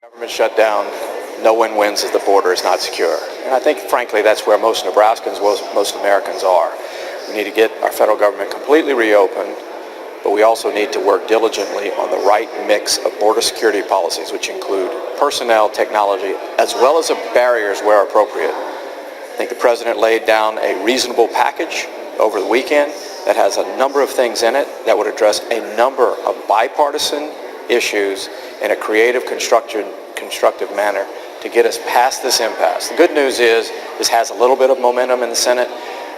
Government shutdown, no one wins if the border is not secure. And I think, frankly, that's where most Nebraskans, most Americans are. We need to get our federal government completely reopened, but we also need to work diligently on the right mix of border security policies, which include personnel, technology, as well as barriers where appropriate. I think the President laid down a reasonable package over the weekend that has a number of things in it that would address a number of bipartisan issues in a creative, constructive manner to get us past this impasse. The good news is this has a little bit of momentum in the Senate,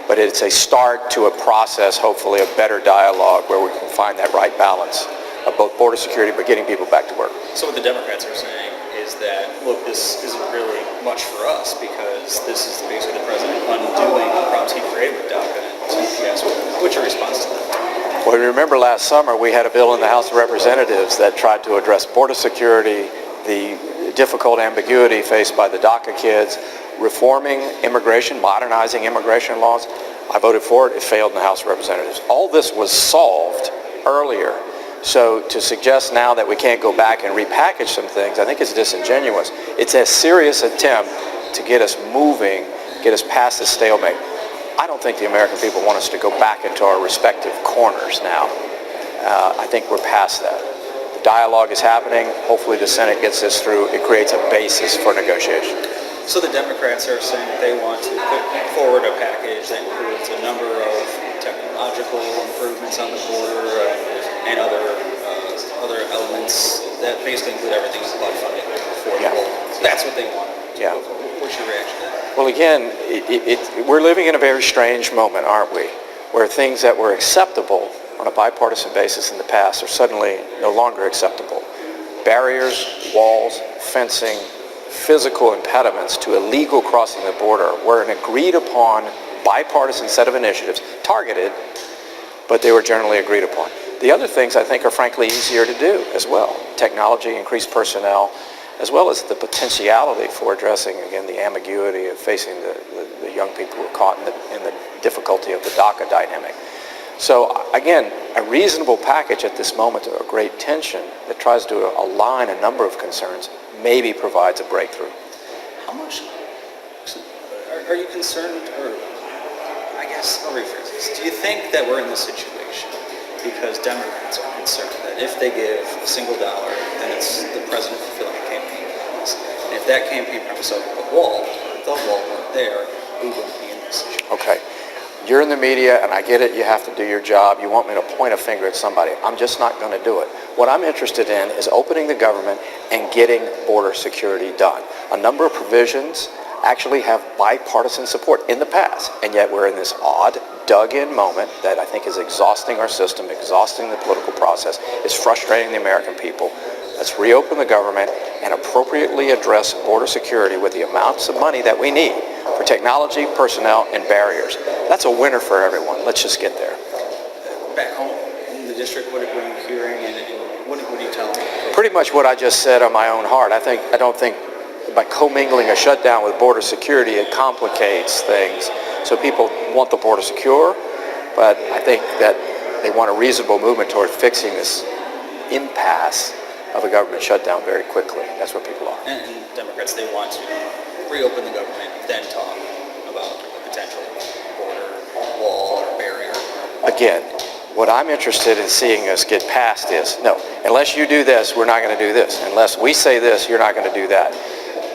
but it's a start to a process, hopefully, of better dialogue where we can find that right balance of both border security but getting people back to work. So what the Democrats are saying is that, look, this isn't really much for us because this is basically the president undoing the problems he created with DACA and CPS. What's your response to that? Well, remember last summer we had a bill in the House of Representatives that tried to address border security, the difficult ambiguity faced by the DACA kids, reforming immigration, modernizing immigration laws. I voted for it. It failed in the House of Representatives. All this was solved earlier. So to suggest now that we can't go back and repackage some things, I think is disingenuous. It's a serious attempt to get us moving, get us past this stalemate. I don't think the American people want us to go back into our respective corners now. I think we're past that. The dialogue is happening. Hopefully the Senate gets this through. It creates a basis for negotiation. So the Democrats are saying that they want to put forward a package that includes a number of technological improvements on the border and other elements that basically include everything with flood funding for the border. That's what they want. Yeah. What's your reaction to that? Well, again, we're living in a very strange moment, aren't we? Where things that were acceptable on a bipartisan basis in the past are suddenly no longer acceptable. Barriers, walls, fencing, physical impediments to illegal crossing the border were an agreed upon bipartisan set of initiatives, targeted, but they were generally agreed upon. The other things I think are frankly easier to do as well. Technology, increased personnel, as well as the potentiality for addressing, again, the ambiguity of facing the young people who are caught in the difficulty of the DACA dynamic. So again, a reasonable package at this moment of great tension that tries to align a number of concerns maybe provides a breakthrough. How much are you concerned, or I guess I'll rephrase this. Do you think that we're in this situation because Democrats are concerned that if they give a single dollar, then it's the president fulfilling a campaign promise? And if that campaign promise over the wall weren't there, we wouldn't be in this situation. Okay. You're in the media, and I get it, you have to do your job. You want me to point a finger at somebody. I'm just not going to do it. What I'm interested in is opening the government and getting border security done. A number of provisions actually have bipartisan support in the past, and yet we're in this odd, dug-in moment that I think is exhausting our system, exhausting the political process. It's frustrating the American people. Let's reopen the government and appropriately address border security with the amounts of money that we need for technology, personnel, and barriers. That's a winner for everyone. Let's just get there. Back home in the district, what are you hearing, and what are you telling me? Pretty much what I just said on my own heart. I don't think by commingling a shutdown with border security, it complicates things. So people want the border secure, but I think that they want a reasonable movement toward fixing this impasse of a government shutdown very quickly. That's what people are. And Democrats, they want to reopen the government, then talk about a potential border wall or barrier. Again, what I'm interested in seeing us get past is, no, unless you do this, we're not going to do this. Unless we say this, you're not going to do that.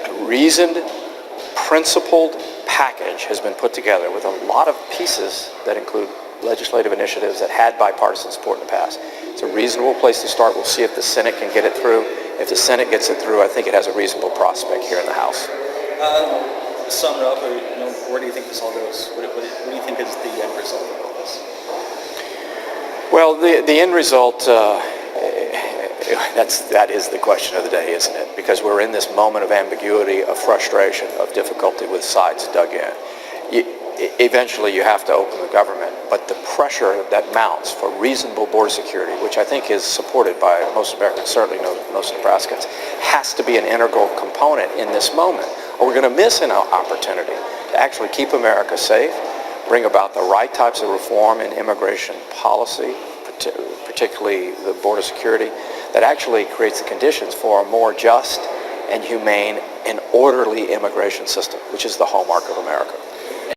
A reasoned, principled package has been put together with a lot of pieces that include legislative initiatives that had bipartisan support in the past. It's a reasonable place to start. We'll see if the Senate can get it through. If the Senate gets it through, I think it has a reasonable prospect here in the House. Sum it up, or where do you think this all goes? What do you think is the end result of all this? Well, the end result, that is the question of the day, isn't it? Because we're in this moment of ambiguity, of frustration, of difficulty with sides dug in. Eventually you have to open the government, but the pressure that mounts for reasonable border security, which I think is supported by most Americans, certainly most Nebraskans, has to be an integral component in this moment, or we're going to miss an opportunity to actually keep America safe, bring about the right types of reform in immigration policy, particularly the border security, that actually creates the conditions for a more just and humane and orderly immigration system, which is the hallmark of America.